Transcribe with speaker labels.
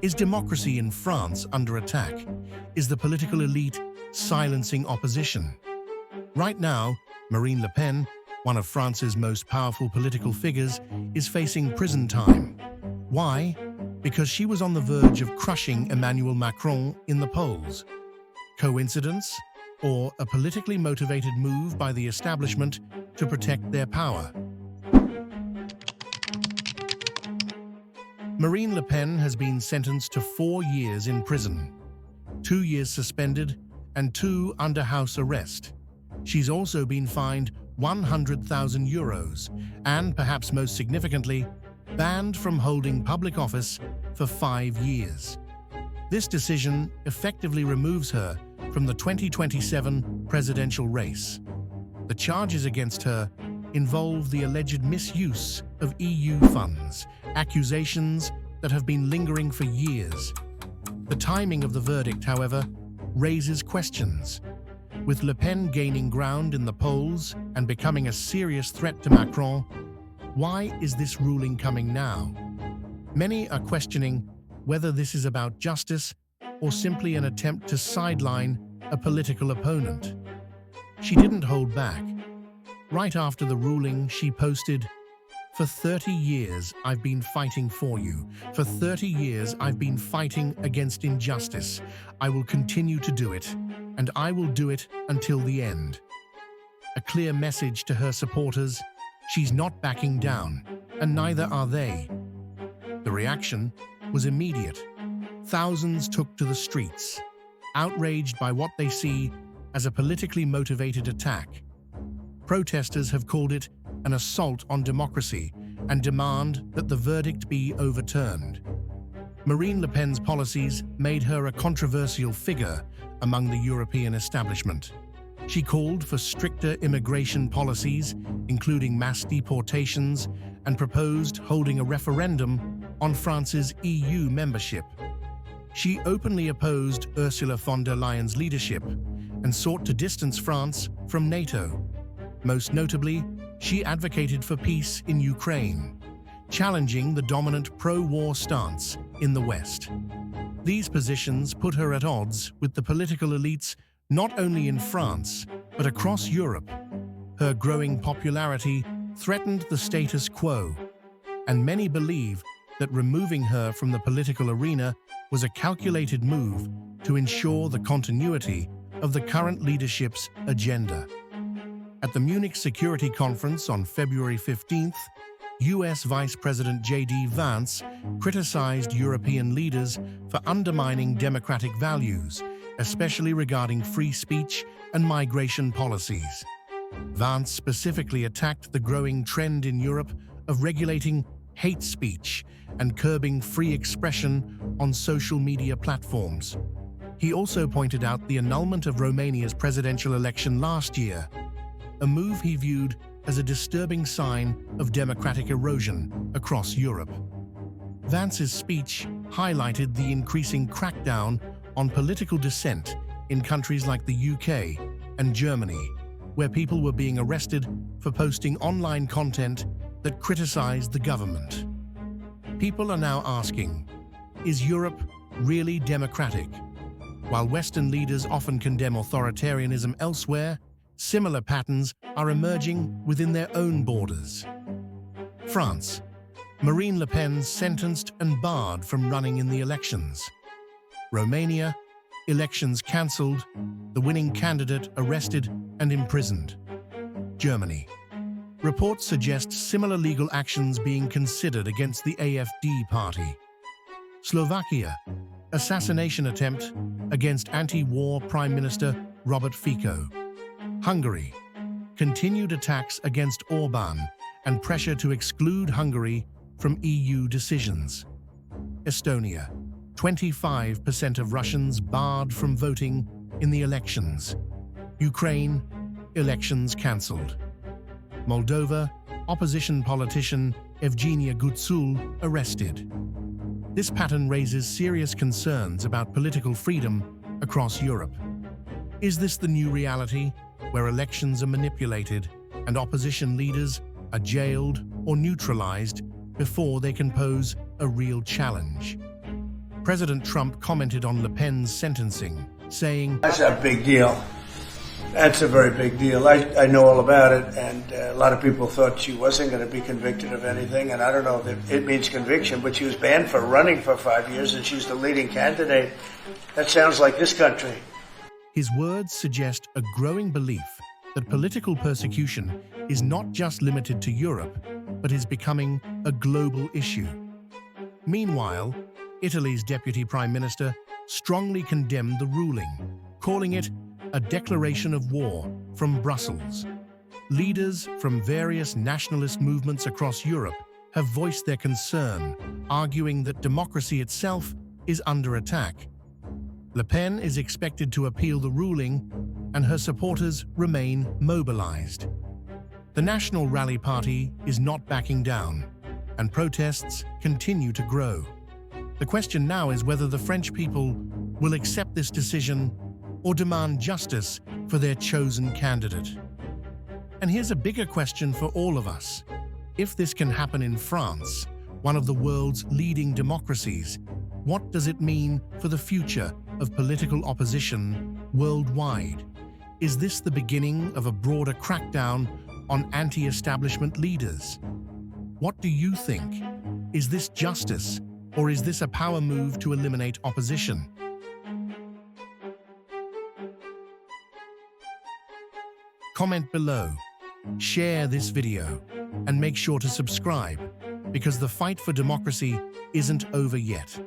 Speaker 1: Is democracy in France under attack? Is the political elite silencing opposition? Right now, Marine Le Pen, one of France's most powerful political figures, is facing prison time. Why? Because she was on the verge of crushing Emmanuel Macron in the polls. Coincidence? Or a politically motivated move by the establishment to protect their power? Marine Le Pen has been sentenced to 4 years in prison, 2 years suspended and 2 under house arrest. She's also been fined 100,000 euros and, perhaps most significantly, banned from holding public office for 5 years. This decision effectively removes her from the 2027 presidential race. The charges against her involve the alleged misuse of EU funds, accusations that have been lingering for years. The timing of the verdict, however, raises questions. With Le Pen gaining ground in the polls and becoming a serious threat to Macron, why is this ruling coming now? Many are questioning whether this is about justice or simply an attempt to sideline a political opponent. She didn't hold back. Right after the ruling, she posted, "For 30 years, I've been fighting for you. For 30 years, I've been fighting against injustice. I will continue to do it, and I will do it until the end." A clear message to her supporters: she's not backing down, and neither are they. The reaction was immediate. Thousands took to the streets, outraged by what they see as a politically motivated attack. Protesters have called it an assault on democracy and demand that the verdict be overturned. Marine Le Pen's policies made her a controversial figure among the European establishment. She called for stricter immigration policies, including mass deportations, and proposed holding a referendum on France's EU membership. She openly opposed Ursula von der Leyen's leadership and sought to distance France from NATO. Most notably, she advocated for peace in Ukraine, challenging the dominant pro-war stance in the West. These positions put her at odds with the political elites not only in France, but across Europe. Her growing popularity threatened the status quo, and many believe that removing her from the political arena was a calculated move to ensure the continuity of the current leadership's agenda. At the Munich Security Conference on February 15th, US Vice President J.D. Vance criticized European leaders for undermining democratic values, especially regarding free speech and migration policies. Vance specifically attacked the growing trend in Europe of regulating hate speech and curbing free expression on social media platforms. He also pointed out the annulment of Romania's presidential election last year, a move he viewed as a disturbing sign of democratic erosion across Europe. Vance's speech highlighted the increasing crackdown on political dissent in countries like the UK and Germany, where people were being arrested for posting online content that criticized the government. People are now asking, is Europe really democratic? While Western leaders often condemn authoritarianism elsewhere, similar patterns are emerging within their own borders. France. Marine Le Pen sentenced and barred from running in the elections. Romania. Elections cancelled, the winning candidate arrested and imprisoned. Germany. Reports suggest similar legal actions being considered against the AfD party. Slovakia. Assassination attempt against anti-war Prime Minister Robert Fico. Hungary. Continued attacks against Orbán and pressure to exclude Hungary from EU decisions. Estonia. 25% of Russians barred from voting in the elections. Ukraine. Elections cancelled. Moldova. Opposition politician Evgenia Guțul arrested. This pattern raises serious concerns about political freedom across Europe. Is this the new reality, where elections are manipulated and opposition leaders are jailed or neutralized before they can pose a real challenge? President Trump commented on Le Pen's sentencing, saying,
Speaker 2: "That's a big deal. That's a very big deal. I know all about it, and a lot of people thought she wasn't going to be convicted of anything, and I don't know if it means conviction, but she was banned for running for 5 years, and she's the leading candidate. That sounds like this country."
Speaker 1: His words suggest a growing belief that political persecution is not just limited to Europe, but is becoming a global issue. Meanwhile, Italy's Deputy Prime Minister strongly condemned the ruling, calling it a declaration of war from Brussels. Leaders from various nationalist movements across Europe have voiced their concern, arguing that democracy itself is under attack. Le Pen is expected to appeal the ruling, and her supporters remain mobilized. The National Rally Party is not backing down, and protests continue to grow. The question now is whether the French people will accept this decision or demand justice for their chosen candidate. And here's a bigger question for all of us. If this can happen in France, one of the world's leading democracies, what does it mean for the future of political opposition worldwide? Is this the beginning of a broader crackdown on anti-establishment leaders? What do you think? Is this justice, or is this a power move to eliminate opposition? Comment below, share this video, and make sure to subscribe, because the fight for democracy isn't over yet.